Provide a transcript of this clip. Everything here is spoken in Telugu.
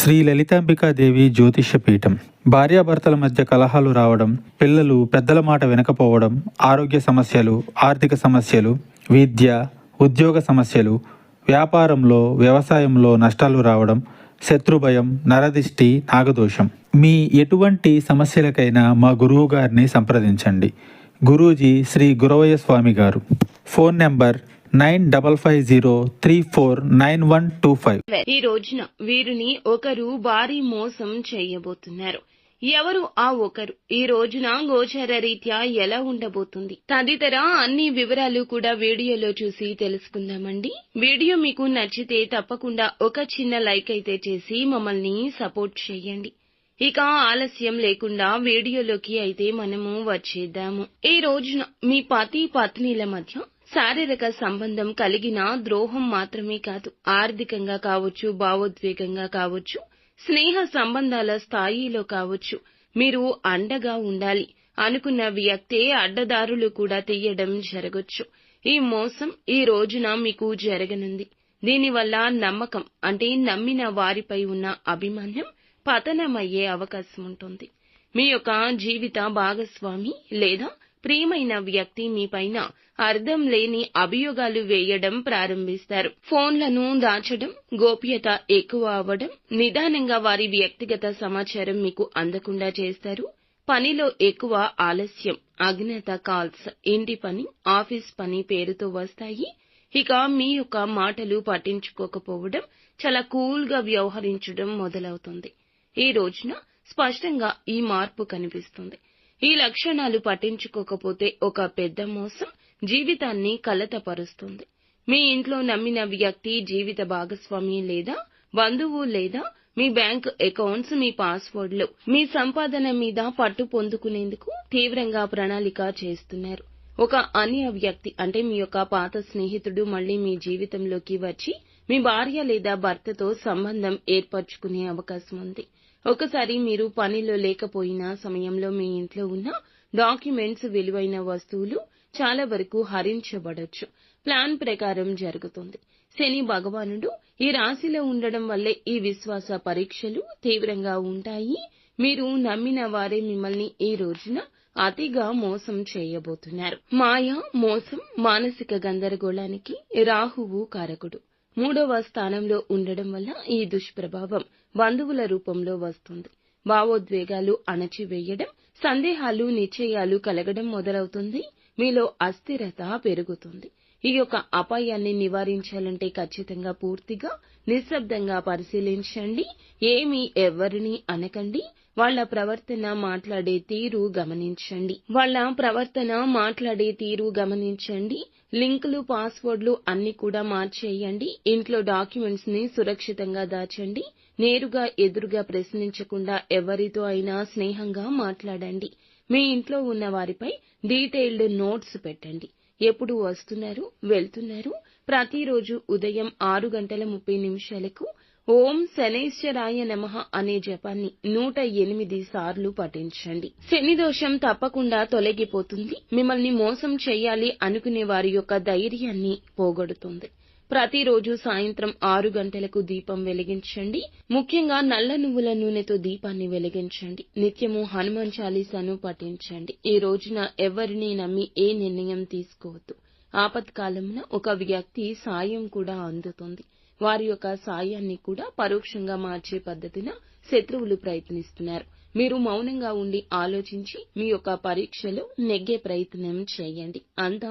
శ్రీ లలితాంబికాదేవి జ్యోతిష్య పీఠం. భార్యాభర్తల మధ్య కలహాలు రావడం, పిల్లలు పెద్దల మాట వినకపోవడం, ఆరోగ్య సమస్యలు, ఆర్థిక సమస్యలు, విద్య, ఉద్యోగ సమస్యలు, వ్యాపారంలో వ్యవసాయంలో నష్టాలు రావడం, శత్రుభయం, నరదిష్టి, నాగదోషం. మీ ఎటువంటి సమస్యలకైనా మా గురువు గారిని సంప్రదించండి. గురూజీ శ్రీ గురవయ్య స్వామి గారు. Phone number 9550349125. ఈ రోజున వీరిని ఒకరు భారీ మోసం చేయబోతున్నారు. ఎవరు ఆ ఒకరు? ఈ రోజున గోచార రీత్యా ఎలా ఉండబోతుంది తదితర అన్ని వివరాలు కూడా వీడియోలో చూసి తెలుసుకుందామండి. వీడియో మీకు నచ్చితే తప్పకుండా ఒక చిన్న లైక్ అయితే చేసి మమ్మల్ని సపోర్ట్ చేయండి. ఇక ఆలస్యం లేకుండా వీడియోలోకి అయితే మనము వచ్చేద్దాము. ఈ రోజున మీ పతి పత్నిల మధ్య శారీరక సంబంధం కలిగిన ద్రోహం మాత్రమే కాదు, ఆర్థికంగా కావచ్చు, భావోద్వేగంగా కావచ్చు, స్నేహ సంబంధాల స్థాయిలో కావచ్చు, మీరు అండగా ఉండాలి అనుకున్న వ్యక్తే అడ్డదారులు కూడా తీయడం జరగొచ్చు. ఈ మోసం ఈ రోజున మీకు జరగనుంది. దీనివల్ల నమ్మకం అంటే నమ్మిన వారిపై ఉన్న అభిమానం పతనమయ్యే అవకాశం ఉంటుంది. మీ యొక్క జీవిత భాగస్వామి లేదా ప్రియమైన వ్యక్తి మీ పైన అర్థం లేని అభియోగాలు వేయడం ప్రారంభిస్తారు. ఫోన్లను దాచడం, గోప్యత ఎక్కువ అవ్వడం, నిదానంగా వారి వ్యక్తిగత సమాచారం మీకు అందకుండా చేస్తారు. పనిలో ఎక్కువ ఆలస్యం, అజ్ఞాత కాల్స్, ఇంటి పని, ఆఫీస్ పని పేరుతో వస్తాయి. ఇక మీ యొక్క మాటలు పట్టించుకోకపోవడం, చాలా కూల్గా వ్యవహరించడం మొదలవుతుంది. ఈ రోజున స్పష్టంగా ఈ మార్పు కనిపిస్తుంది. ఈ లక్షణాలు పట్టించుకోకపోతే ఒక పెద్ద మోసం జీవితాన్ని కలతపరుస్తుంది. మీ ఇంట్లో నమ్మిన వ్యక్తి, జీవిత భాగస్వామి లేదా బంధువు లేదా మీ బ్యాంక్ అకౌంట్స్, మీ పాస్వర్డ్లు, మీ సంపాదన మీద పట్టు పొందుకునేందుకు తీవ్రంగా ప్రణాళిక చేస్తున్నారు. ఒక అన్య వ్యక్తి అంటే మీ యొక్క పాత స్నేహితుడు మళ్లీ మీ జీవితంలోకి వచ్చి మీ భార్య లేదా భర్తతో సంబంధం ఏర్పరచుకునే అవకాశం ఉంది. ఒకసారి మీరు పనిలో లేకపోయిన సమయంలో మీ ఇంట్లో ఉన్న డాక్యుమెంట్స్, విలువైన వస్తువులు చాలా వరకు హరించబడొచ్చు. ప్లాన్ ప్రకారం జరుగుతుంది. శని భగవానుడు ఈ రాశిలో ఉండడం వల్లే ఈ విశ్వాస పరీక్షలు తీవ్రంగా ఉంటాయి. మీరు నమ్మిన వారే మిమ్మల్ని ఈ రోజున అతిగా మోసం చేయబోతున్నారు. మాయ, మోసం, మానసిక గందరగోళానికి రాహువు కారకుడు. 3వ స్థానంలో ఉండడం వల్ల ఈ దుష్ప్రభావం బంధువుల రూపంలో వస్తుంది. భావోద్వేగాలు అణచివేయడం, సందేహాలు, నిశ్చయాలు కలగడం మొదలవుతుంది. మీలో అస్థిరత పెరుగుతుంది. ఈ యొక్క అపాయాన్ని నివారించాలంటే ఖచ్చితంగా పూర్తిగా నిశ్శబ్దంగా పరిశీలించండి. ఏమీ ఎవరిని అనకండి. వాళ్ళ ప్రవర్తన, మాట్లాడే తీరు గమనించండి. లింకులు, పాస్వర్డ్లు అన్ని కూడా మార్చేయండి. ఇంట్లో డాక్యుమెంట్స్ ని సురక్షితంగా దాచండి. నేరుగా ఎదురుగా ప్రశ్నించకుండా ఎవరితో అయినా స్నేహంగా మాట్లాడండి. మీ ఇంట్లో ఉన్న వారిపై డీటెయిల్డ్ నోట్స్ పెట్టండి. ఎప్పుడు వస్తున్నారు, వెళ్తున్నారు, ప్రతిరోజు ఉదయం 6:30 ఓం శనైశ్చరాయ నమః అనే జపాన్ని 108 సార్లు పఠించండి. శని దోషం తప్పకుండా తొలగిపోతుంది. మిమ్మల్ని మోసం చెయ్యాలి అనుకునే వారి యొక్క ధైర్యాన్ని పోగొడుతుంది. ప్రతిరోజు సాయంత్రం 6 గంటలకు దీపం వెలిగించండి. ముఖ్యంగా నల్ల నువ్వుల నూనెతో దీపాన్ని వెలిగించండి. నిత్యము హనుమాన్ చాలీసాను పఠించండి. ఈ రోజున ఎవరిని నమ్మి ఏ నిర్ణయం తీసుకోవద్దు. ఆపత్కాలమున ఒక వ్యక్తి సాయం కూడా అందుతుంది. వారి యొక్క సాయాన్ని కూడా పరోక్షంగా మార్చే పద్ధతిన శత్రువులు ప్రయత్నిస్తున్నారు. మీరు మౌనంగా ఉండి ఆలోచించి మీ యొక్క పరీక్షలో నెగ్గే ప్రయత్నం చేయండి. అంతా